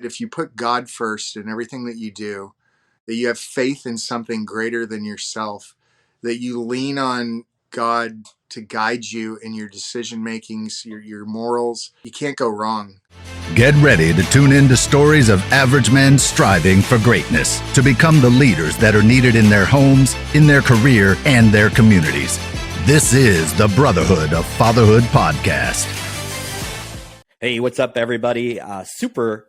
if you put God first in everything that you do, that you have faith in something greater than yourself, that you lean on God to guide you in your decision makings, your morals, you can't go wrong. Get ready to tune in to stories of average men striving for greatness, to become the leaders that are needed in their homes, in their career, and their communities. This is the Brotherhood of Fatherhood podcast. Hey, what's up, everybody? Super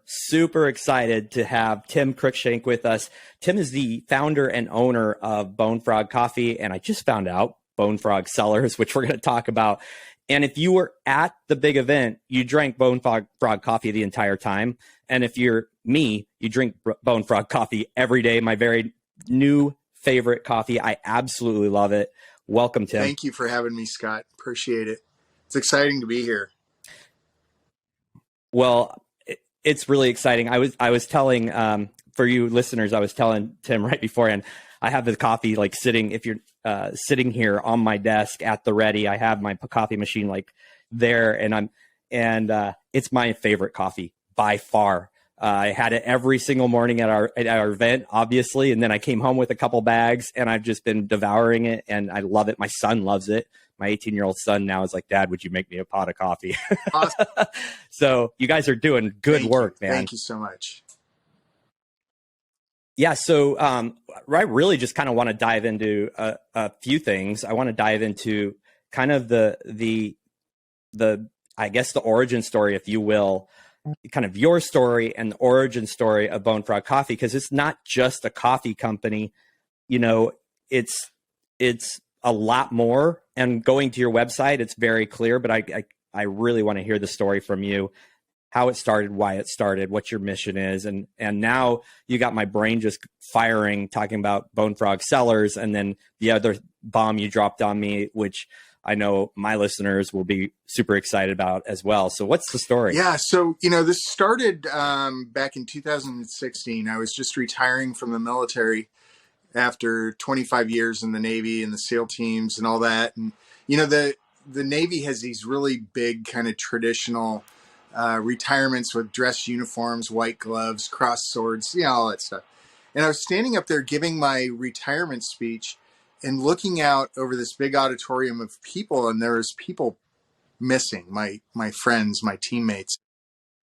excited to have Tim Cruickshank with us. Tim is the founder and owner of Bonefrog Coffee, and I just found out Bonefrog Cellars, which we're going to talk about. And if you were at the big event, you drank Bonefrog Coffee the entire time. And if you're me, you drink Bonefrog Coffee every day. My very new favorite coffee. I absolutely love it. Welcome, Tim. Thank you for having me, Scott. Appreciate it. It's exciting to be here. Well, it's really exciting. I was telling, for you listeners, I was telling Tim right beforehand, I have the coffee like sitting, if you're sitting here on my desk at the ready, I have my coffee machine like there, and it's my favorite coffee by far. I had it every single morning at our event, obviously, and then I came home with a couple bags, and I've just been devouring it, and I love it. My son loves it. My 18-year-old son now is like, Dad, would you make me a pot of coffee? Awesome. So you guys are doing good work, man. Thank you so much. Yeah. So I really just kind of want to dive into a few things. I want to dive into kind of the I guess the origin story, if you will, kind of your story and the origin story of Bonefrog Coffee, because it's not just a coffee company. You know, it's a lot more. And going to your website, it's very clear, but I really want to hear the story from you, how it started, why it started, what your mission is. And now you got my brain just firing, talking about Bonefrog Cellars, and then the other bomb you dropped on me, which I know my listeners will be super excited about as well. So what's the story? Yeah. So, this started back in 2016. I was just retiring from the military after 25 years in the Navy and the SEAL teams and all that. And, the Navy has these really big kind of traditional retirements with dress uniforms, white gloves, crossed swords, all that stuff. And I was standing up there giving my retirement speech and looking out over this big auditorium of people, and there was people missing, my friends, my teammates.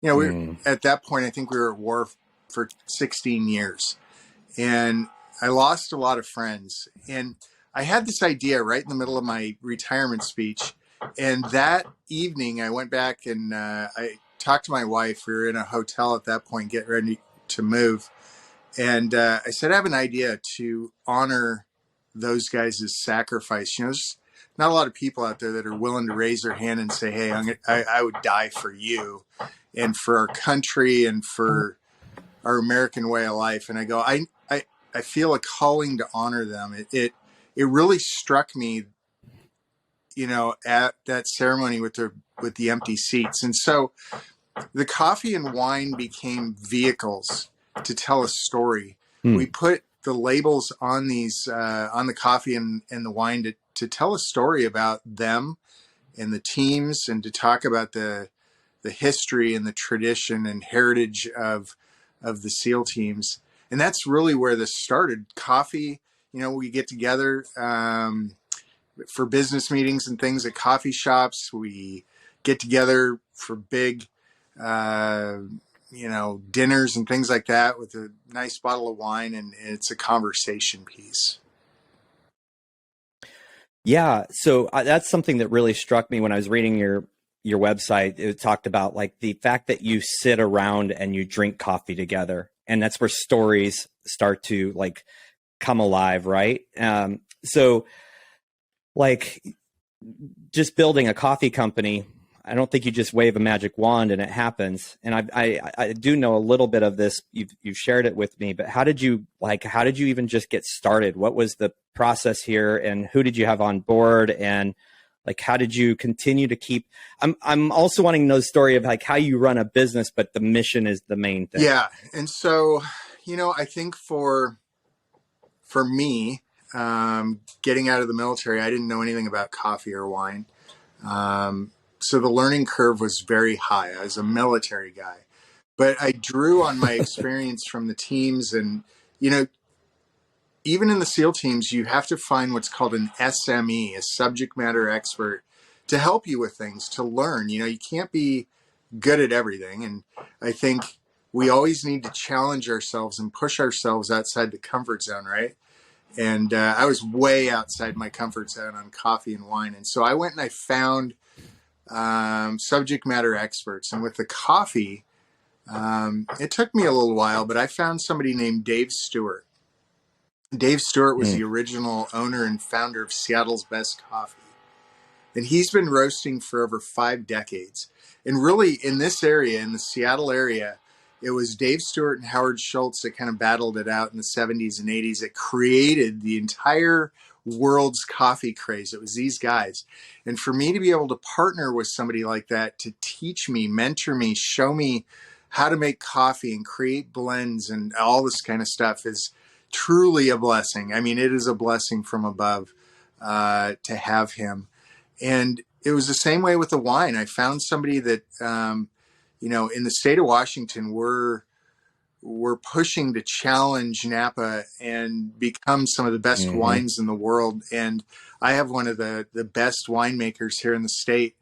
We at that point, I think we were at war for 16 years. And I lost a lot of friends. And I had this idea right in the middle of my retirement speech. And that evening, I went back and I talked to my wife. We were in a hotel at that point, getting ready to move. And I said, I have an idea to honor those guys' sacrifice. There's not a lot of people out there that are willing to raise their hand and say, hey, I would die for you and for our country and for our American way of life. And I go, I feel a calling to honor them. It really struck me, at that ceremony with the empty seats. And so the coffee and wine became vehicles to tell a story. We put the labels on these, on the coffee and the wine to tell a story about them and the teams, and to talk about the history and the tradition and heritage of the SEAL teams. And that's really where this started. Coffee, we get together for business meetings and things at coffee shops. We get together for big, dinners and things like that with a nice bottle of wine, and it's a conversation piece. Yeah. So that's something that really struck me when I was reading your website. It talked about like the fact that you sit around and you drink coffee together. And that's where stories start to like come alive, right? So like just building a coffee company, I don't think you just wave a magic wand and it happens. And I do know a little bit of this. You've shared it with me, but how did you even just get started? What was the process here, and who did you have on board? And like, how did you continue to keep, I'm also wanting to know the story of like how you run a business, but the mission is the main thing. Yeah. And so, I think for me, getting out of the military, I didn't know anything about coffee or wine. So the learning curve was very high. I was a military guy. but I drew on my experience from the teams. And, you know, even in the SEAL teams, you have to find what's called an SME, a subject matter expert, to help you with things, to learn. You know, you can't be good at everything. And I think we always need to challenge ourselves and push ourselves outside the comfort zone, right? And I was way outside my comfort zone on coffee and wine. And so I went and I found subject matter experts. And with the coffee, it took me a little while, but I found somebody named Dave Stewart. Dave Stewart was the original owner and founder of Seattle's Best Coffee. And he's been roasting for over 5 decades. And really, in this area, in the Seattle area, it was Dave Stewart and Howard Schultz that kind of battled it out in the 70s and 80s that created the entire world's coffee craze. It was these guys. And for me to be able to partner with somebody like that to teach me, mentor me, show me how to make coffee and create blends and all this kind of stuff is truly a blessing. I mean, it is a blessing from above to have him. And it was the same way with the wine. I found somebody that, you know, in the state of Washington, we're pushing to challenge Napa and become some of the best wines in the world. And I have one of the best winemakers here in the state,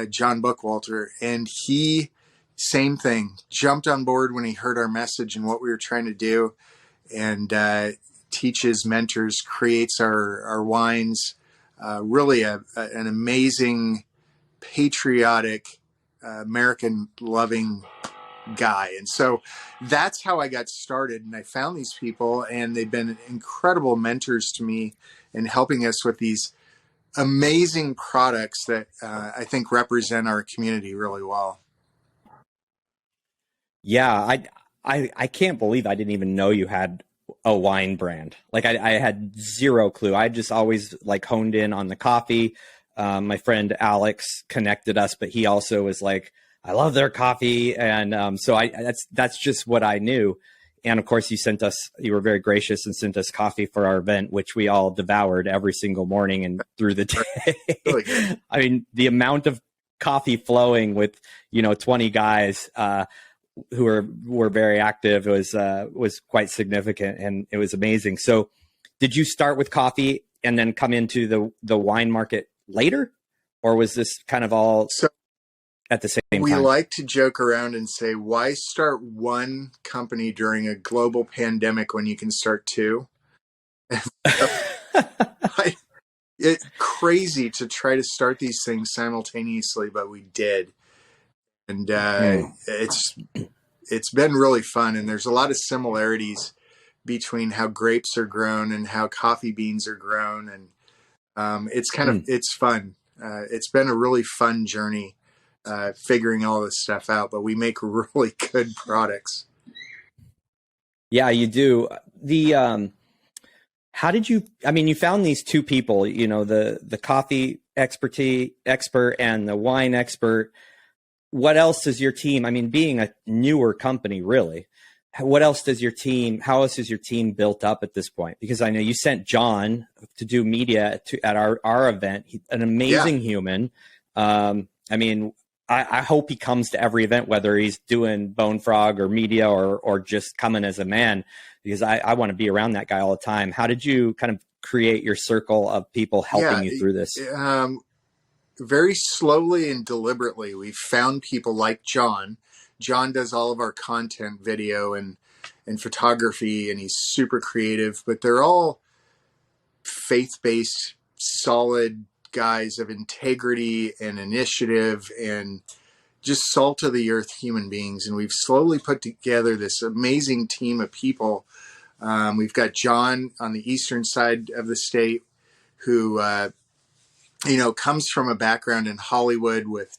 John Bookwalter, and he, same thing, jumped on board when he heard our message and what we were trying to do, and teaches, mentors, creates our wines. Really an amazing, patriotic, American-loving guy. And so that's how I got started. And I found these people, and they've been incredible mentors to me in helping us with these amazing products that I think represent our community really well. Yeah, I can't believe I didn't even know you had a wine brand. Like I had zero clue. I just always like honed in on the coffee. My friend Alex connected us, but he also was like, I love their coffee. And so that's just what I knew. And of course you were very gracious and sent us coffee for our event, which we all devoured every single morning and through the day. Really? I mean, the amount of coffee flowing with, 20 guys, who were very active was quite significant, and it was amazing. So did you start with coffee and then come into the wine market later, or was this kind of all at the same time? We like to joke around and say, why start one company during a global pandemic when you can start two? It's crazy to try to start these things simultaneously, but we did. And it's been really fun. And there's a lot of similarities between how grapes are grown and how coffee beans are grown. And it's kind of, it's fun. It's been a really fun journey figuring all this stuff out, but we make really good products. Yeah, you do. How did you, you found these two people, the coffee expert and the wine expert. What else does your team, being a newer company, really, how else is your team built up at this point? Because I know you sent John to do media at our event. He's an amazing human. I hope he comes to every event, whether he's doing Bonefrog or media or just coming as a man, because I want to be around that guy all the time. How did you kind of create your circle of people helping you through this? Very slowly and deliberately, we found people like John. John does all of our content, video and photography, and he's super creative, but they're all faith-based, solid guys of integrity and initiative and just salt of the earth human beings. And we've slowly put together this amazing team of people. We've got John on the eastern side of the state who, comes from a background in Hollywood with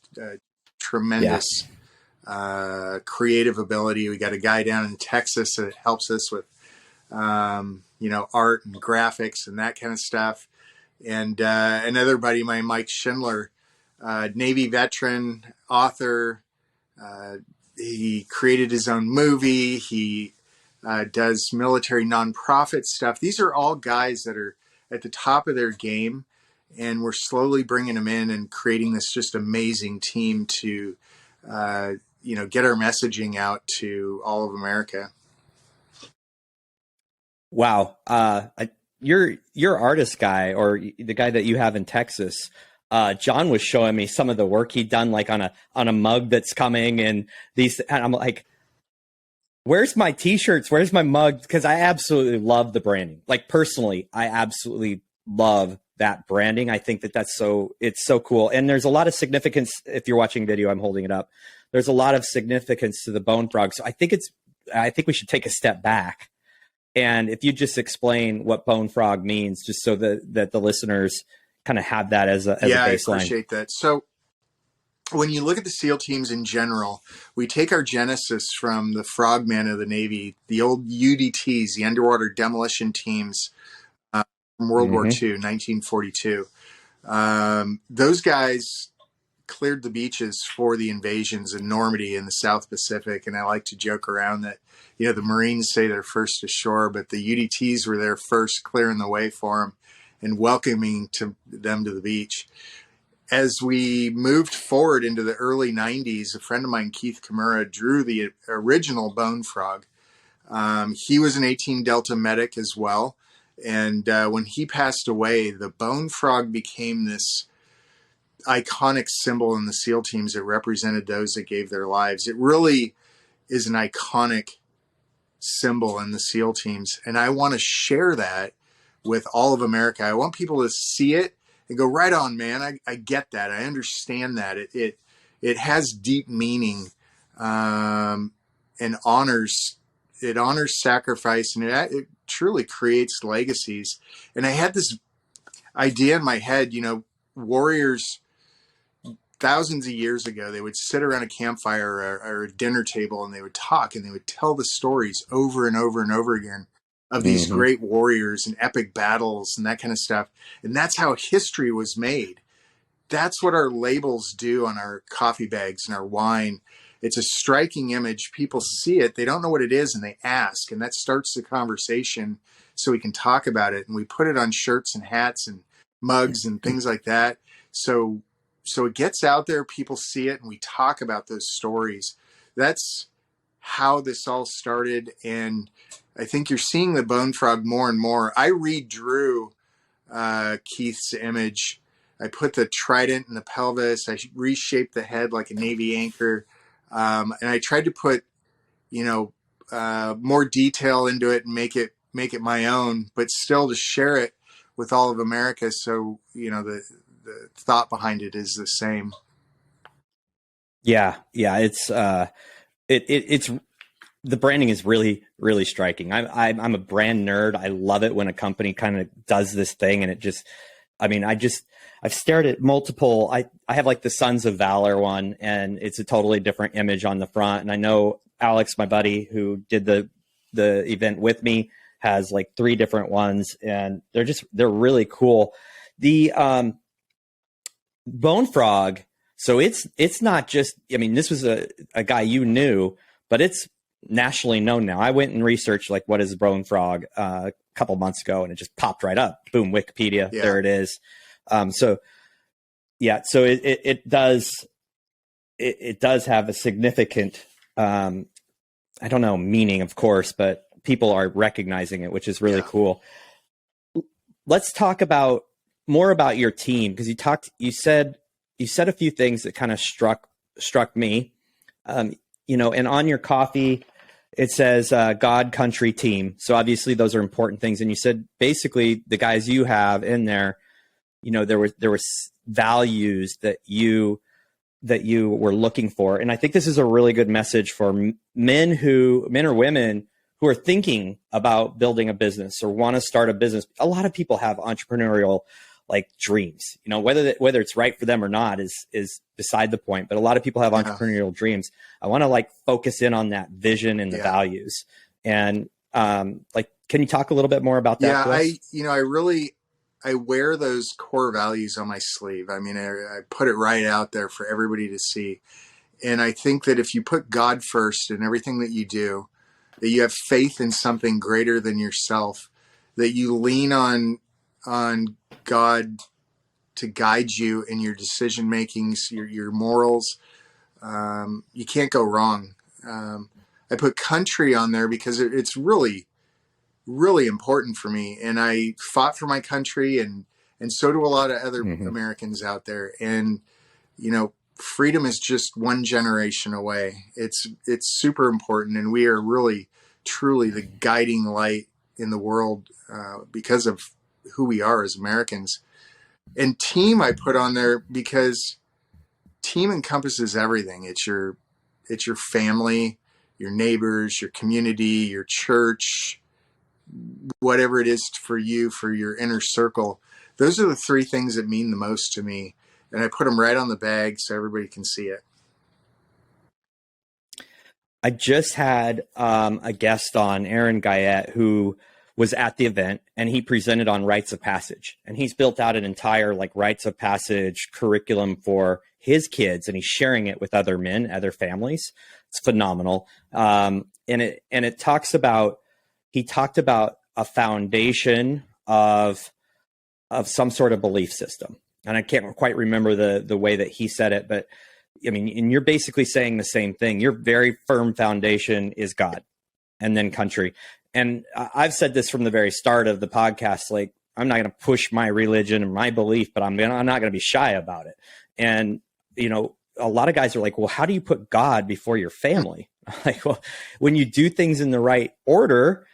tremendous creative ability. We got a guy down in Texas that helps us with, art and graphics and that kind of stuff. And another buddy of mine, Mike Schindler, Navy veteran, author. He created his own movie. He does military nonprofit stuff. These are all guys that are at the top of their game. And we're slowly bringing them in and creating this just amazing team to get our messaging out to all of America. Wow. Your artist guy, or the guy that you have in Texas, John was showing me some of the work he'd done, like on a mug that's coming, and I'm like, where's my t-shirts? Where's my mug? Because I absolutely love the branding. Like, personally, I absolutely love that branding. I think it's so cool. And there's a lot of significance. If you're watching video, I'm holding it up. There's a lot of significance to the Bonefrog. So I think we should take a step back. And if you just explain what Bonefrog means, just so that the listeners kind of have that as a baseline. I appreciate that. So when you look at the SEAL teams in general, we take our genesis from the frogmen of the Navy, the old UDTs, the underwater demolition teams from World War II, 1942. Those guys cleared the beaches for the invasions in Normandy in the South Pacific. And I like to joke around that, the Marines say they're first ashore, but the UDTs were there first, clearing the way for them and welcoming them to the beach. As we moved forward into the early 90s, a friend of mine, Keith Kimura, drew the original Bonefrog. He was an 18 Delta medic as well. And when he passed away, the Bonefrog became this iconic symbol in the SEAL teams that represented those that gave their lives. It really is an iconic symbol in the SEAL teams. And I want to share that with all of America. I want people to see it and go, right on, man. I get that. I understand that. It has deep meaning, and honors sacrifice, and it truly creates legacies. And I had this idea in my head, warriors thousands of years ago, they would sit around a campfire or a dinner table, and they would talk, and they would tell the stories over and over and over again of these great warriors and epic battles and that kind of stuff. And that's how history was made. That's what our labels do on our coffee bags and our wine. It's a striking image. People see it. They don't know what it is, and they ask. And that starts the conversation so we can talk about it. And we put it on shirts and hats and mugs and things like that. So it gets out there, people see it, and we talk about those stories. That's how this all started. And I think you're seeing the Bonefrog more and more. I redrew Keith's image. I put the trident in the pelvis. I reshaped the head like a Navy anchor. And I tried to put, more detail into it and make it my own, but still to share it with all of America. So, the thought behind it is the same. Yeah. It's the branding is really, really striking. I'm a brand nerd. I love it when a company kind of does this thing, and it just, I've stared at multiple. I have like the Sons of Valor one, and it's a totally different image on the front. And I know Alex, my buddy who did the event with me, has like 3 different ones, and they're really cool. The Bonefrog. So it's not just, this was a guy you knew, but it's nationally known now. I went and researched like what is Bonefrog a couple months ago, and it just popped right up. Boom, Wikipedia. Yeah. There it is. So it does have a significant, meaning, of course, but people are recognizing it, which is really cool. Let's talk more about your team, because you said a few things that kind of struck me, and on your coffee, it says God, country, team. So obviously those are important things. And you said basically the guys you have in there, there was values that you were looking for. And I think this is a really good message for men or women who are thinking about building a business or want to start a business. A lot of people have entrepreneurial dreams, whether it's right for them or not is beside the point. But a lot of people have entrepreneurial dreams. I want to focus in on that vision and the values. And can you talk a little bit more about that? Yeah, I wear those core values on my sleeve. I put it right out there for everybody to see. And I think that if you put God first in everything that you do, that you have faith in something greater than yourself, that you lean on God to guide you in your decision makings, your morals, You can't go wrong. I put country on there because it's really, really important for me. And I fought for my country, and so do a lot of other Americans out there. And, freedom is just one generation away. It's super important. And we are really, truly the guiding light in the world because of who we are as Americans. And team I put on there because team encompasses everything. It's your family, your neighbors, your community, your church, whatever it is for you, for your inner circle. Those are the three things that mean the most to me. And I put them right on the bag so everybody can see it. I just had a guest on, Aaron Guyette, who was at the event, and he presented on rites of passage. And he's built out an entire rites of passage curriculum for his kids, and he's sharing it with other men, other families. It's phenomenal. And it talks about, he talked about a foundation of some sort of belief system. And I can't quite remember the way that he said it, but I mean, and you're basically saying the same thing. Your very firm foundation is God, and then country. And I've said this from the very start of the podcast, I'm not going to push my religion and my belief, but I'm not going to be shy about it. And, a lot of guys are like, well, how do you put God before your family? Well, when you do things in the right order,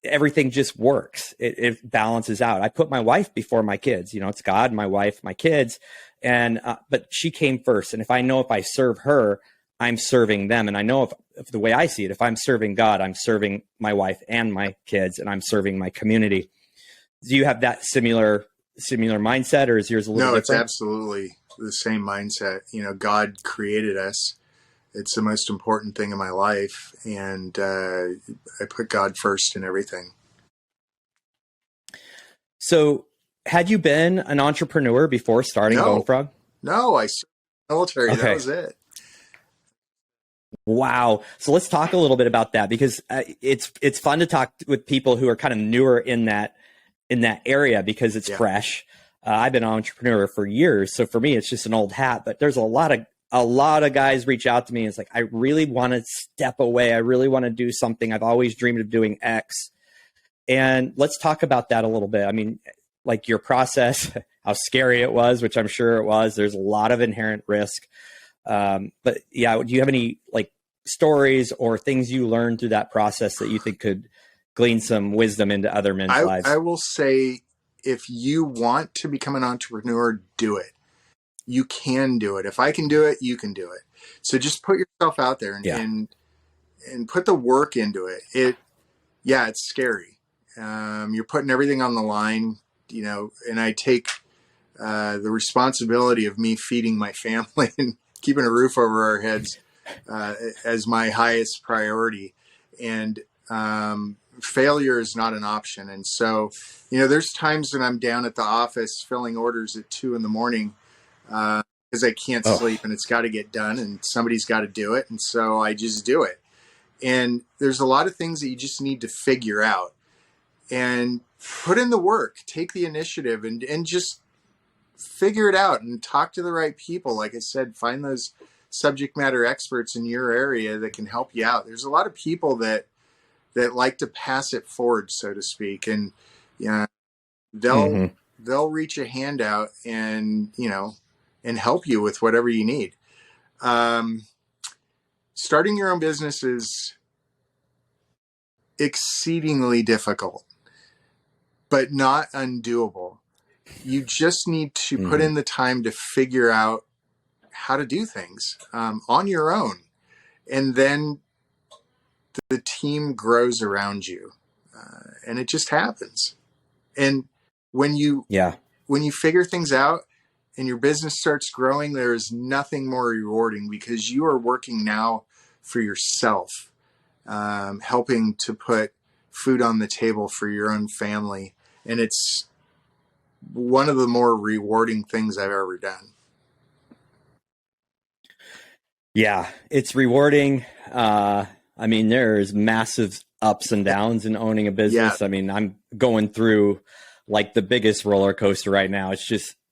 everything just works. It balances out. I put my wife before my kids. It's God, my wife, my kids. And, but she came first. And if I serve her, I'm serving them. And I know if the way I see it, if I'm serving God, I'm serving my wife and my kids, and I'm serving my community. Do you have that similar mindset, or is yours a little different? No, it's absolutely the same mindset. God created us. It's the most important thing in my life. And, I put God first in everything. So had you been an entrepreneur before starting Bonefrog? No, I served in the military. Okay. That was it. Wow. So let's talk a little bit about that, because it's fun to talk with people who are kind of newer in that area, because it's fresh. I've been an entrepreneur for years, so for me it's just an old hat. But there's a lot of guys reach out to me and it's like, I really want to step away. I really want to do something. I've always dreamed of doing X. And let's talk about that a little bit. I mean, your process, how scary it was, which I'm sure it was. There's a lot of inherent risk. But yeah, do you have any stories or things you learned through that process that you think could glean some wisdom into other men's lives? I will say, if you want to become an entrepreneur, do it. You can do it. If I can do it, you can do it. So just put yourself out there and put the work into it. It's scary. You're putting everything on the line, and I take the responsibility of me feeding my family and keeping a roof over our heads as my highest priority. And failure is not an option. And so, there's times when I'm down at the office filling orders at 2 a.m. Because I can't sleep, and it's got to get done, and somebody's got to do it. And so I just do it. And there's a lot of things that you just need to figure out and put in the work, take the initiative, and just figure it out and talk to the right people. Like I said, find those subject matter experts in your area that can help you out. There's a lot of people that like to pass it forward, so to speak. And, they'll reach a hand out and, and help you with whatever you need. Starting your own business is exceedingly difficult, but not undoable. You just need to put in the time to figure out how to do things on your own. And then the team grows around you, and it just happens. And when you figure things out and your business starts growing, there is nothing more rewarding, because you are working now for yourself, helping to put food on the table for your own family. And it's one of the more rewarding things I've ever done. Yeah, it's rewarding. I mean, there's massive ups and downs in owning a business. Yeah. I mean, I'm going through the biggest roller coaster right now.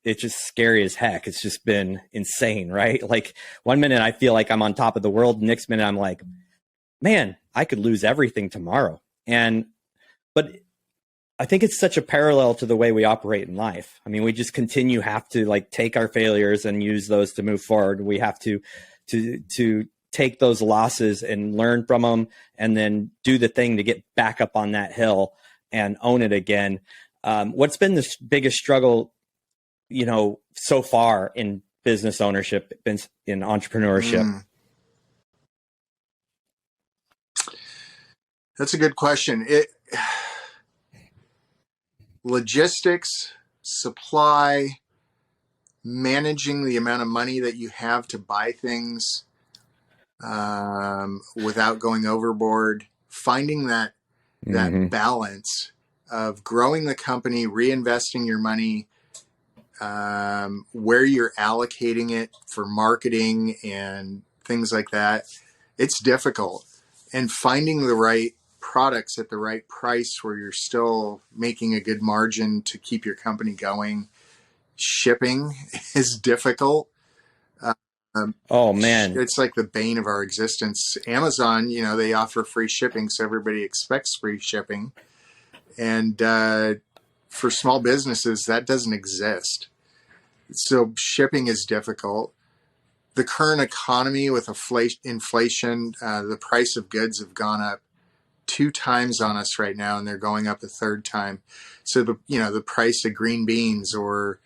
it's just scary as heck. It's just been insane, right? Like one minute I feel like I'm on top of the world. Next minute I'm like, man, I could lose everything tomorrow. But I think it's such a parallel to the way we operate in life. I mean, we just have to like take our failures and use those to move forward. We have to take those losses and learn from them, and then do the thing to get back up on that hill and own it again. What's been the biggest struggle, so far in business ownership, in entrepreneurship? That's a good question. Logistics, supply, managing the amount of money that you have to buy things without going overboard, finding that balance of growing the company, reinvesting your money, where you're allocating it for marketing and things like that. It's difficult. And finding the right products at the right price where you're still making a good margin to keep your company going. Shipping is difficult. Oh man, it's like the bane of our existence. Amazon, they offer free shipping, so everybody expects free shipping. And for small businesses, that doesn't exist. So shipping is difficult. The current economy with inflation, the price of goods have gone up 2 times on us right now, and they're going up a 3rd time. So the price of green beans or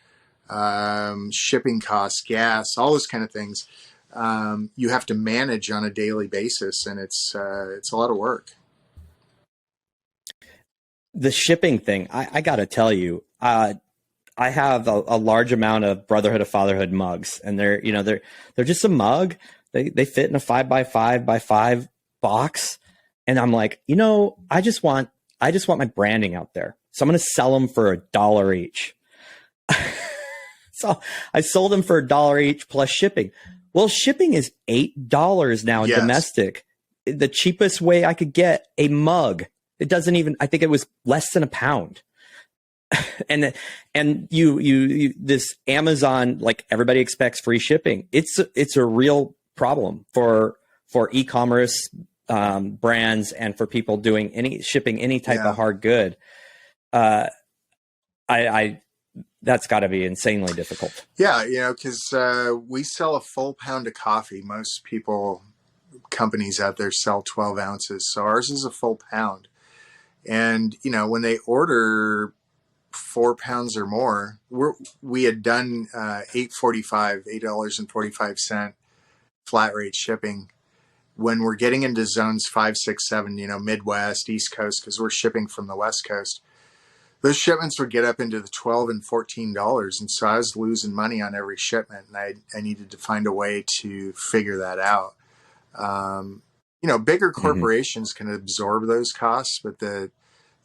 shipping costs, gas, all those kind of things, you have to manage on a daily basis, and it's a lot of work. The shipping thing, I got to tell you, I have a large amount of Brotherhood of Fatherhood mugs, and they're just a mug. They fit in a 5x5x5 box. And I'm like, I just want my branding out there. So I'm going to sell them for $1 each. So I sold them for $1 each plus shipping. Well, shipping is $8 now in domestic. The cheapest way I could get a mug. It doesn't even, I think it was less than £1. and you this Amazon, like everybody expects free shipping. It's a real problem for e-commerce brands and for people doing shipping any type of hard good. That's got to be insanely difficult. Yeah, because we sell a full pound of coffee. Most companies out there sell 12 ounces. So ours is a full pound. And, when they order 4 pounds or more, we had done $8.45 flat rate shipping. When we're getting into zones 5, 6, 7, Midwest, East Coast, because we're shipping from the West Coast, those shipments would get up into the $12 and $14. And so I was losing money on every shipment, and I needed to find a way to figure that out. Bigger corporations can absorb those costs, but the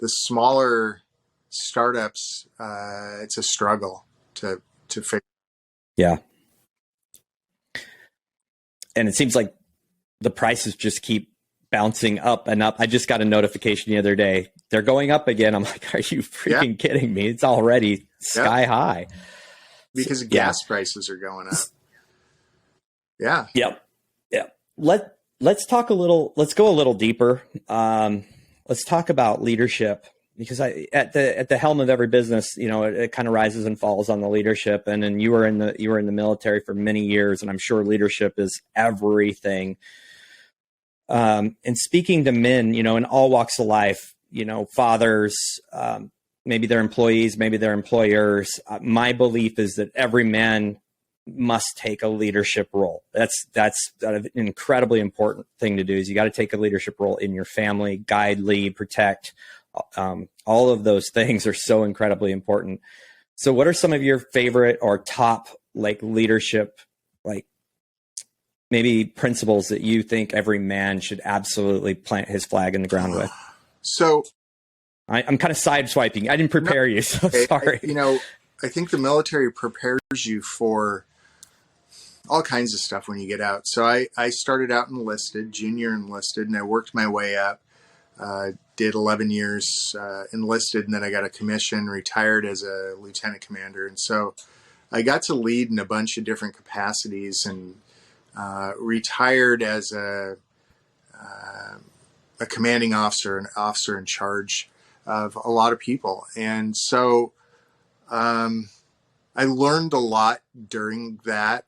smaller startups, it's a struggle to figure. Yeah. And it seems like the prices just keep bouncing up and up. I just got a notification the other day. They're going up again. I'm like, are you freaking kidding me? It's already sky high. Because gas prices are going up. Yeah. Yep. Let's talk let's go a little deeper. Let's talk about leadership, because at the helm of every business, it kind of rises and falls on the leadership. And then you were in the military for many years, and I'm sure leadership is everything. And speaking to men, in all walks of life, fathers, maybe they're employees, maybe they're employers. My belief is that every man must take a leadership role. That's an incredibly important thing to do. Is you got to take a leadership role in your family, guide, lead, protect. All of those things are so incredibly important. So what are some of your favorite or top leadership, maybe principles that you think every man should absolutely plant his flag in the ground with? So I'm kind of sideswiping. I didn't prepare you, so sorry. I think the military prepares you for all kinds of stuff when you get out. So I started out junior enlisted, and I worked my way up. Did 11 years enlisted, and then I got a commission, retired as a lieutenant commander. And so I got to lead in a bunch of different capacities, and retired as a commanding officer, an officer in charge of a lot of people. And so I learned a lot during that.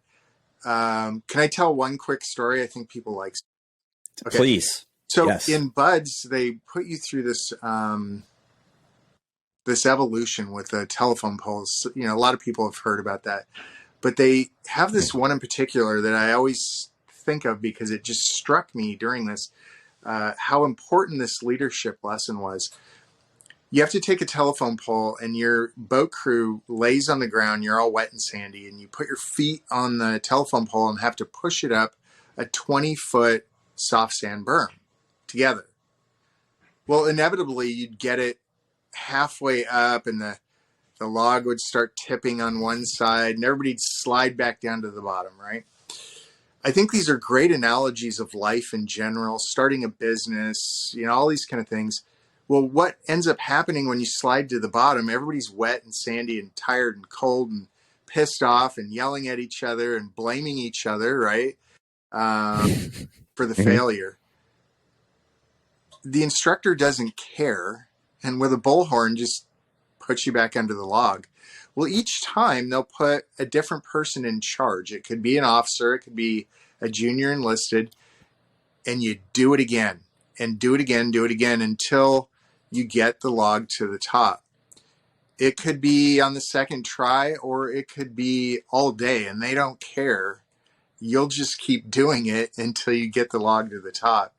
Can I tell one quick story? I think people like. Okay. Please. So yes. In Buds, they put you through this this evolution with the telephone poles. You know, a lot of people have heard about that, but they have this one in particular that I always think of because it just struck me during this, how important this leadership lesson was. You have to take a telephone pole, and your boat crew lays on the ground. You're all wet and sandy, and you put your feet on the telephone pole and have to push it up a 20-foot soft sand berm together. Well, inevitably, you'd get it halfway up, and the log would start tipping on one side, and everybody'd slide back down to the bottom, right? I think these are great analogies of life in general, starting a business, you know, all these kind of things. Well, what ends up happening when you slide to the bottom, everybody's wet and sandy and tired and cold and pissed off and yelling at each other and blaming each other, right? For the failure. The instructor doesn't care, and with a bullhorn just puts you back under the log. Well, each time they'll put a different person in charge. It could be an officer, it could be a junior enlisted, and you do it again and do it again until you get the log to the top. It could be on the second try, or it could be all day, and they don't care. You'll just keep doing it until you get the log to the top.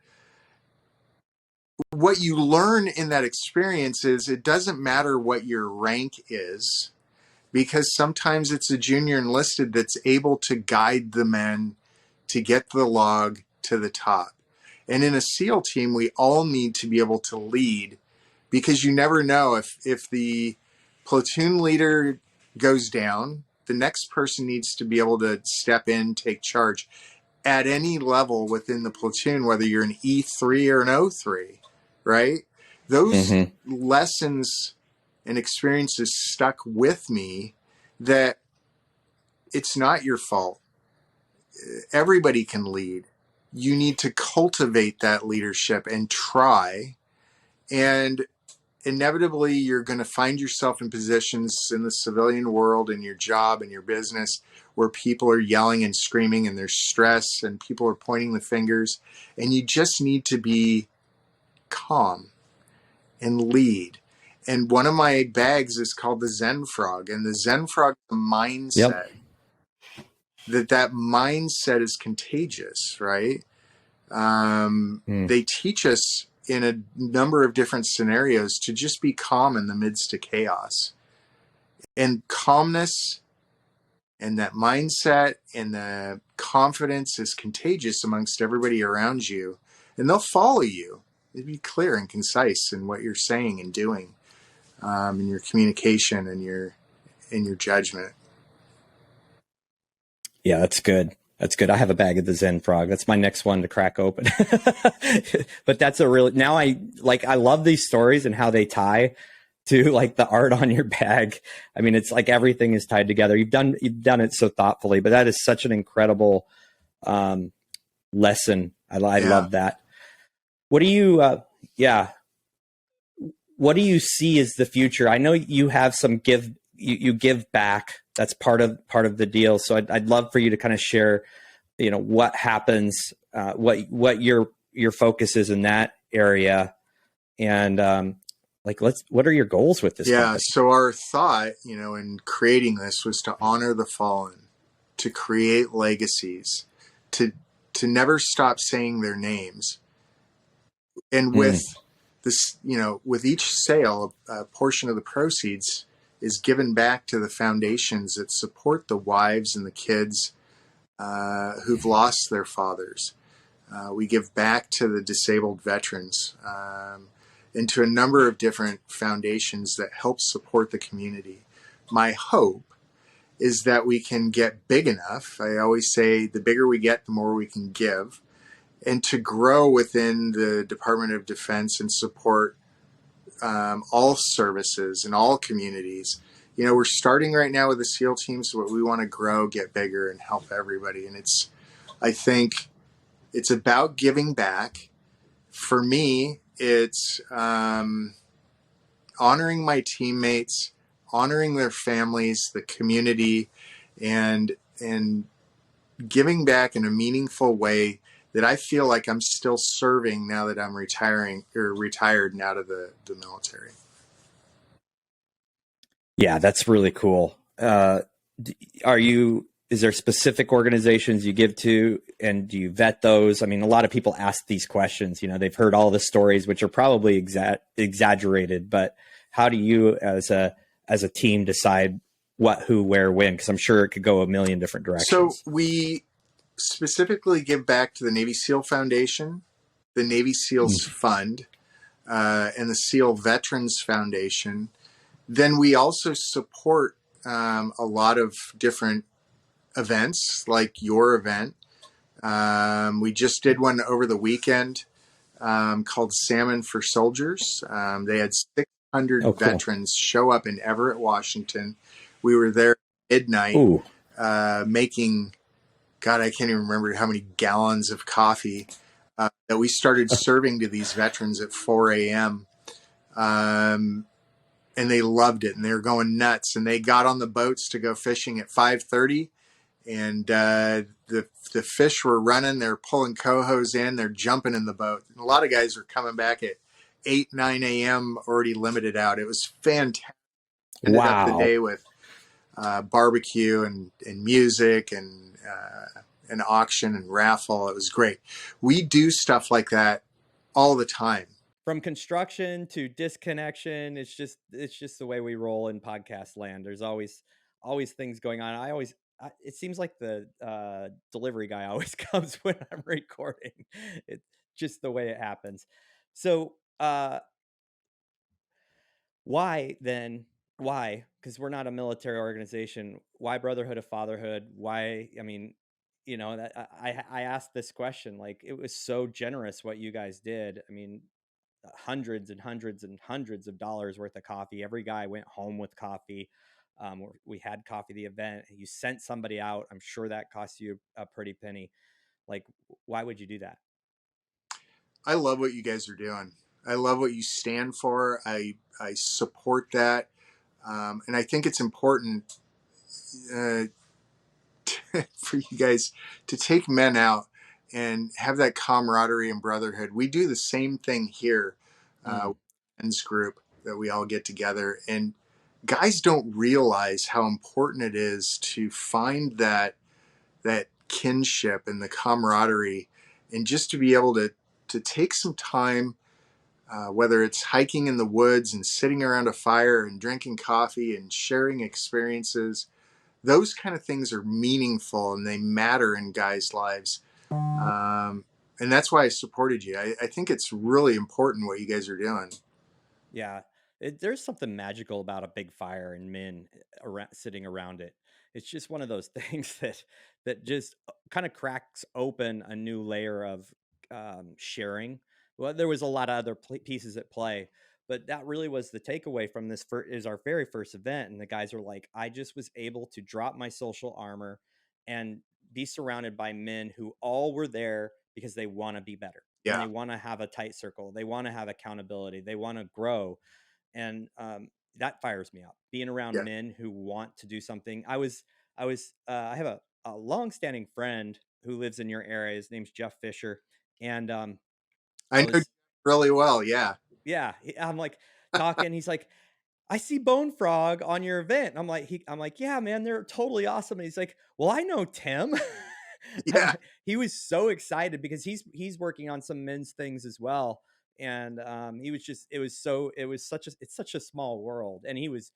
What you learn in that experience is it doesn't matter what your rank is, because sometimes it's a junior enlisted that's able to guide the men to get the log to the top. And in a SEAL team, we all need to be able to lead, because you never know if the platoon leader goes down, the next person needs to be able to step in, take charge at any level within the platoon, whether you're an E3 or an O3, right? Those lessons and experiences stuck with me, that it's not your fault. Everybody can lead. You need to cultivate that leadership and try. And inevitably, you're going to find yourself in positions in the civilian world, in your job, in your business, where people are yelling and screaming and there's stress and people are pointing the fingers. And you just need to be calm and lead. And one of my bags is called the Zen Frog. And the Zen Frog is a mindset. That mindset is contagious, right? They teach us in a number of different scenarios to just be calm in the midst of chaos. And calmness and that mindset and the confidence is contagious amongst everybody around you. And they'll follow you. Be clear and concise in what you're saying and doing, in your communication and in your judgment. Yeah, that's good. That's good. I have a bag of the Zen Frog. That's my next one to crack open. But that's a real, now I love these stories and how they tie to like the art on your bag. I mean, it's like everything is tied together. You've done it so thoughtfully, but that is such an incredible lesson. I love that. What do you, what do you see as the future? I know you have some you give back. That's part of the deal. So I'd love for you to kind of share, you know, what happens, what your focus is in that area, and what are your goals with this? Yeah. So our thought, you know, in creating this was to honor the fallen, to create legacies, to never stop saying their names. And with this, you know, with each sale, a portion of the proceeds is given back to the foundations that support the wives and the kids who've lost their fathers. We give back to the disabled veterans and to a number of different foundations that help support the community. My hope is that we can get big enough. I always say the bigger we get, the more we can give, and to grow within the Department of Defense and support all services and all communities. we're starting right now with the SEAL teams, but we want to grow, get bigger, and help everybody. And I think it's about giving back. For me, it's honoring my teammates, honoring their families, the community, and giving back in a meaningful way that I feel like I'm still serving now that I'm retired and out of the military. Yeah, that's really cool. Is there specific organizations you give to, and do you vet those? I mean, a lot of people ask these questions, they've heard all the stories, which are probably exaggerated, but how do you as a team decide what, who, where, when? Because I'm sure it could go a million different directions. So we specifically give back to the Navy SEAL Foundation, the Navy SEALs Fund, and the SEAL Veterans Foundation. Then we also support a lot of different events, like your event. We just did one over the weekend called Salmon for Soldiers. They had 600 veterans show up in Everett, Washington. We were there at midnight making, God, I can't even remember how many gallons of coffee that we started serving to these veterans at 4 a.m. And they loved it, and they were going nuts. And they got on the boats to go fishing at 5:30, and the fish were running. They're pulling cohos in. They're jumping in the boat. And a lot of guys are coming back at 8, 9 a.m. already limited out. It was fantastic. Ended up the day with barbecue and music and an auction and raffle. It was great. We do stuff like that all the time. From construction to disconnection, it's just the way we roll in podcast land. There's always things going on. It seems like the delivery guy always comes when I'm recording. It's just the way it happens. So why then? Why? Because we're not a military organization. Why Brotherhood of Fatherhood? Why? I mean, that I asked this question. Like, it was so generous what you guys did. I mean, hundreds and hundreds and hundreds of dollars worth of coffee. Every guy went home with coffee. We had coffee the event. You sent somebody out. I'm sure that cost you a pretty penny. Like, why would you do that? I love what you guys are doing. I love what you stand for. I support that. And I think it's important for you guys to take men out and have that camaraderie and brotherhood. We do the same thing here, men's group that we all get together. And guys don't realize how important it is to find that kinship and the camaraderie, and just to be able to take some time, whether it's hiking in the woods and sitting around a fire and drinking coffee and sharing experiences. Those kind of things are meaningful and they matter in guys' lives. And that's why I supported you. I think it's really important what you guys are doing. Yeah. There's something magical about a big fire and men sitting around it. It's just one of those things that just kind of cracks open a new layer of sharing. Well, there was a lot of other pieces at play, but that really was the takeaway from this. Is our very first event, and the guys are like, I just was able to drop my social armor and be surrounded by men who all were there because they want to be better. Yeah. And they want to have a tight circle. They want to have accountability. They want to grow. And that fires me up, being around men who want to do something. I have a longstanding friend who lives in your area. His name's Jeff Fisher. And I know really well. Yeah. Yeah. I'm like talking. He's like, I see Bonefrog on your event. I'm like, yeah, man, they're totally awesome. And he's like, well, I know Tim. Yeah. He was so excited because he's working on some men's things as well. And it's such a small world. And he was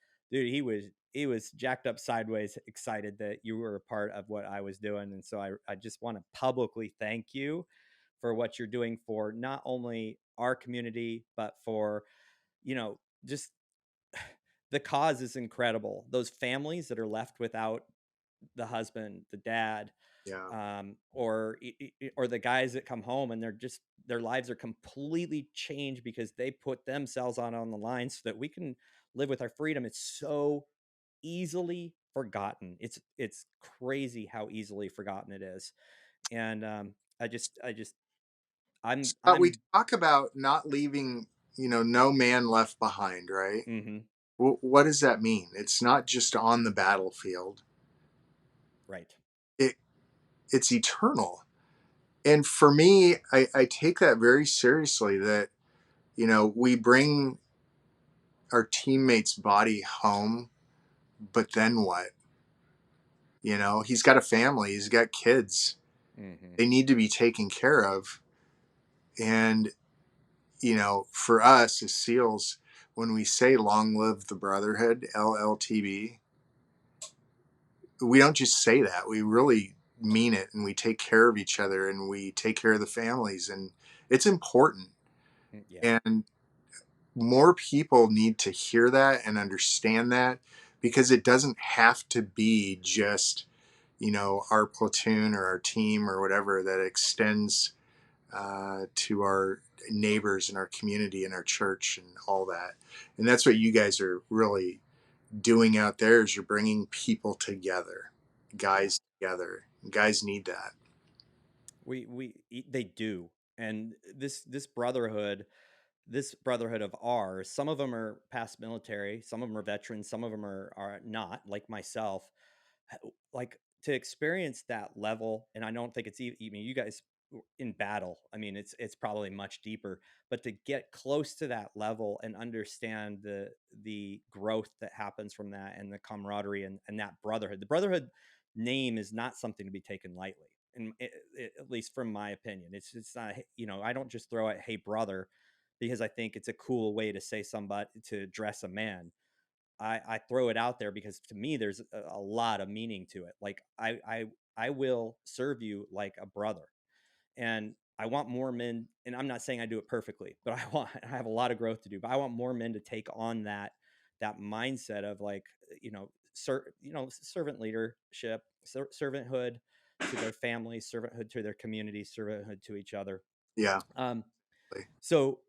jacked up sideways, excited that you were a part of what I was doing. And so I just want to publicly thank you for what you're doing for not only our community, but for, just the cause is incredible. Those families that are left without the husband, the dad, or the guys that come home and their lives are completely changed because they put themselves on the line so that we can live with our freedom. It's so easily forgotten. It's crazy how easily forgotten it is. And I just But we I'm talk about not leaving, no man left behind, right? mhm, What does that mean? It's not just on the battlefield. right. It it's eternal. And for me, I take that very seriously that, we bring our teammate's body home, but then what? He's got a family, he's got kids. Mhm. They need to be taken care of. And, for us as SEALs, when we say long live the Brotherhood, LLTB, we don't just say that. We really mean it, and we take care of each other, and we take care of the families, and it's important. Yeah. And more people need to hear that and understand that, because it doesn't have to be just, our platoon or our team or whatever, that extends to our neighbors and our community and our church and all that. And that's what you guys are really doing out there, is you're bringing people together, Yeah. guys together. Guys need that. They do. And this brotherhood of ours, some of them are past military, some of them are veterans, some of them are not, like myself. Like, to experience that level, and I don't think it's even, I mean, you guys in battle, I mean, it's probably much deeper, but to get close to that level and understand the growth that happens from that, and the camaraderie, and that brotherhood. The brotherhood name is not something to be taken lightly, and at least from my opinion. It's not, I don't just throw it, "Hey brother," because I think it's a cool way to say somebody, to address a man. I throw it out there because, to me, there's a lot of meaning to it. Like, I will serve you like a brother, and I want more men. And I'm not saying I do it perfectly, but I have a lot of growth to do. But I want more men to take on that mindset of, like, servant leadership, servanthood to their families, servanthood to their communities, servanthood to each other. Yeah. Um, so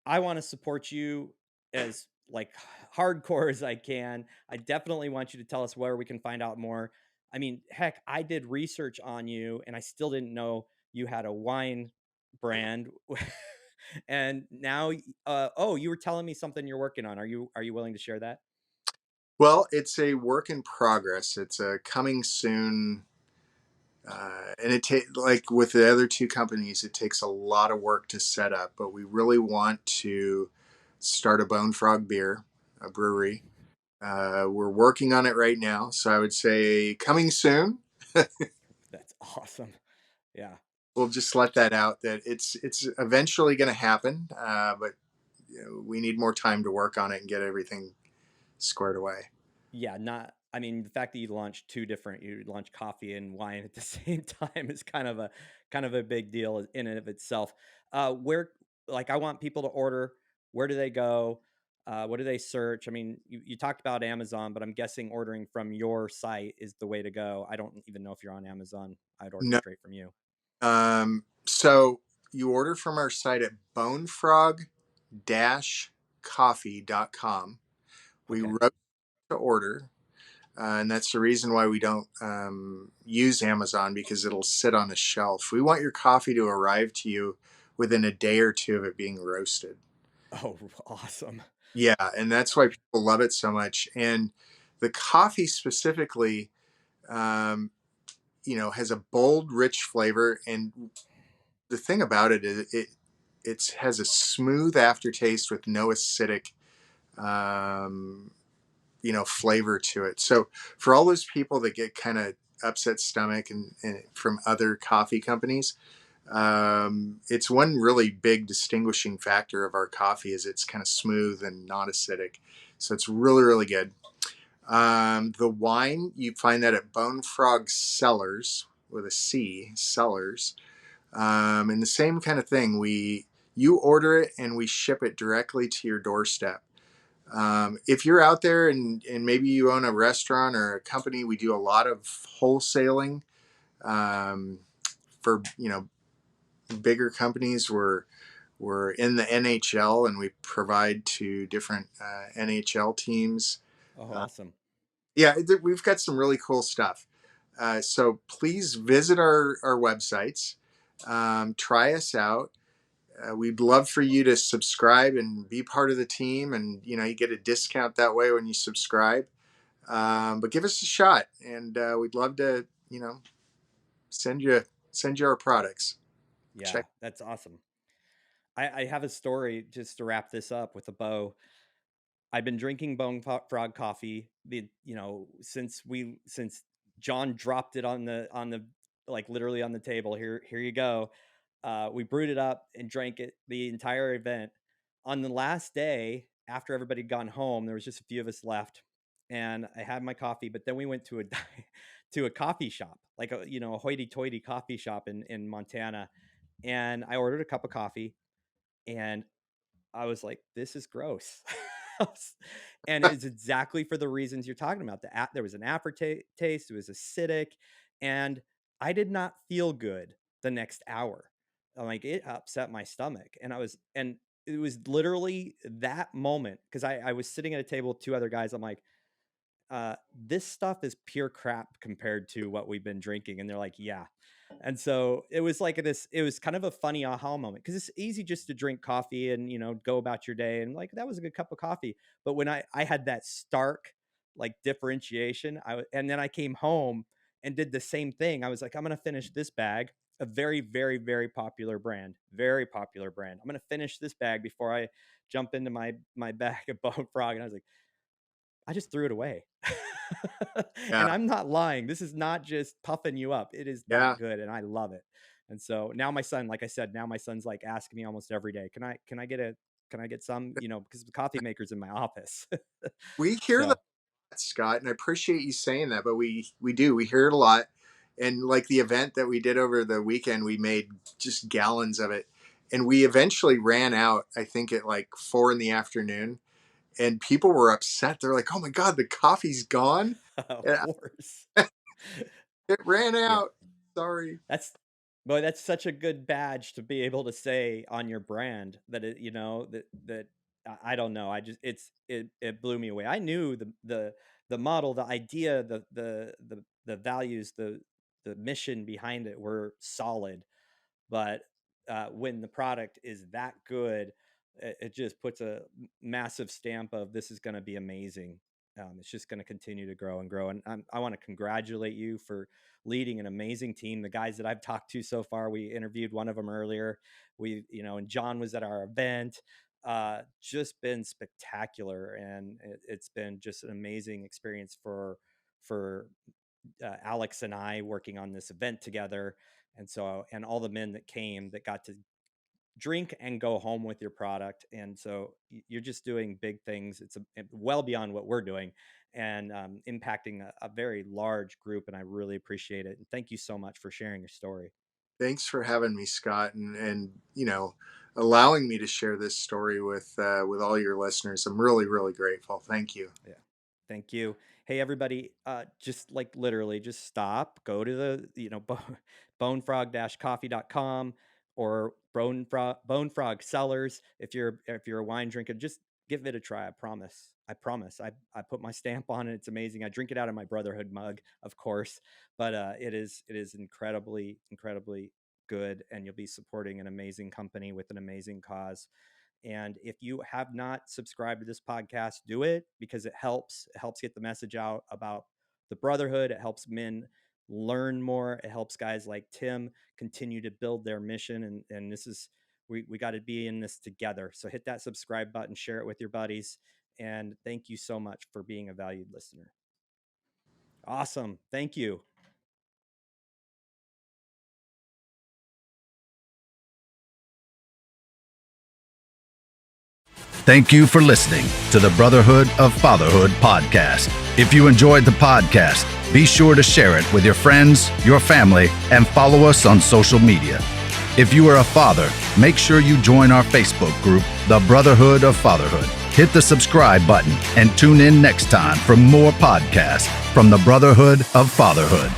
I want to support you as, like, hardcore as I can. I definitely want you to tell us where we can find out more. I mean, heck, I did research on you and I still didn't know you had a wine brand. And now, oh, you were telling me something you're working on. Are you willing to share that? Well, it's a work in progress. It's a coming soon. And like with the other two companies, it takes a lot of work to set up, but we really want to start a Bone Frog beer, a brewery. We're working on it right now. So I would say coming soon. That's awesome. Yeah. We'll just let that out, that it's eventually going to happen. But we need more time to work on it and get everything squared away. Yeah, not, I mean, the fact that you launch coffee and wine at the same time is kind of a big deal in and of itself. Where, like, I want people to order, where do they go? What do they search? I mean, you talked about Amazon, but I'm guessing ordering from your site is the way to go. I don't even know if you're on Amazon. I'd order No. straight from you. So you order from our site at bonefrog-coffee.com. We Okay. wrote to order. And that's the reason why we don't use Amazon, because it'll sit on a shelf. We want your coffee to arrive to you within a day or two of it being roasted. Oh, awesome. Yeah, and that's why people love it so much. And the coffee specifically, um, has a bold, rich flavor. And the thing about it is it has a smooth aftertaste with no acidic um, flavor to it. So for all those people that get kind of upset stomach and from other coffee companies, it's one really big distinguishing factor of our coffee is it's kind of smooth and not acidic. So it's really, really good. The wine, you find that at Bonefrog Cellars with a C, Cellars. And the same kind of thing. You order it and we ship it directly to your doorstep. If you're out there and maybe you own a restaurant or a company, we do a lot of wholesaling um, for bigger companies. We're in the NHL and we provide to different NHL teams. Oh, Uh, awesome. Yeah, we've got some really cool stuff. So please visit our websites, try us out. We'd love for you to subscribe and be part of the team, and you get a discount that way when you subscribe. But give us a shot, and we'd love to send you our products. Yeah, Check. that's awesome. I have a story just to wrap this up with a bow. I've been drinking Bonefrog coffee, since John dropped it on the like literally on the table. Here you go. We brewed it up and drank it the entire event. On the last day, after everybody had gone home, there was just a few of us left, and I had my coffee. But then we went to a to a coffee shop, like a hoity-toity coffee shop in Montana, and I ordered a cup of coffee, and I was like, this is gross. And it's exactly for the reasons you're talking about. There was an aftertaste, it was acidic, and I did not feel good the next hour. Like, it upset my stomach. And it was literally that moment, because I was sitting at a table with two other guys. I'm like, this stuff is pure crap compared to what we've been drinking. And they're like, yeah. And so it was like it was kind of a funny aha moment, because it's easy just to drink coffee and, go about your day. And like, that was a good cup of coffee. But when I had that stark like differentiation, and then I came home and did the same thing. I was like, I'm going to finish this bag, a very, very, very popular brand. I'm going to finish this bag before I jump into my bag of Bonefrog. And I was like, I just threw it away. Yeah, And I'm not lying. This is not just puffing you up. It is yeah. that good, and I love it. And so now my son, like I said, my son's like asking me almost every day, can I get some, because the coffee maker's in my office. We hear that, So Scott, and I appreciate you saying that. But we hear it a lot, and like the event that we did over the weekend, we made just gallons of it, and we eventually ran out. I think at like 4 p.m, and people were upset. They're like, "Oh my God, the coffee's gone! of And course. it ran Yeah. out. Sorry." That's Boy, that's such a good badge to be able to say on your brand, that that I don't know. It blew me away. I knew the model, the idea, the values, the mission behind it were solid, but when the product is that good, it just puts a massive stamp of, this is going to be amazing. It's just going to continue to grow and grow. And I want to congratulate you for leading an amazing team. The guys that I've talked to so far, we interviewed one of them earlier. And John was at our event. Just been spectacular, and it's been just an amazing experience for Alex and I working on this event together. And all the men that came, that got to drink and go home with your product. And so you're just doing big things. It's well beyond what we're doing, and impacting a very large group. And I really appreciate it. And thank you so much for sharing your story. Thanks for having me, Scott, and allowing me to share this story with all your listeners. I'm really, really grateful. Thank you. Yeah. Thank you. Hey, everybody, just like literally just stop, go to the, bonefrog-coffee.com or Bonefrog Cellars. If you're a wine drinker, just give it a try. I promise. I put my stamp on it. It's amazing. I drink it out of my Brotherhood mug, of course, but it is incredibly, incredibly good, and you'll be supporting an amazing company with an amazing cause. And if you have not subscribed to this podcast, do it, because it helps get the message out about the Brotherhood. It helps men learn more. It helps guys like Tim continue to build their mission. And this is, we got to be in this together. So hit that subscribe button, share it with your buddies. And thank you so much for being a valued listener. Awesome. Thank you. Thank you for listening to the Brotherhood of Fatherhood podcast. If you enjoyed the podcast, be sure to share it with your friends, your family, and follow us on social media. If you are a father, make sure you join our Facebook group, the Brotherhood of Fatherhood. Hit the subscribe button and tune in next time for more podcasts from the Brotherhood of Fatherhood.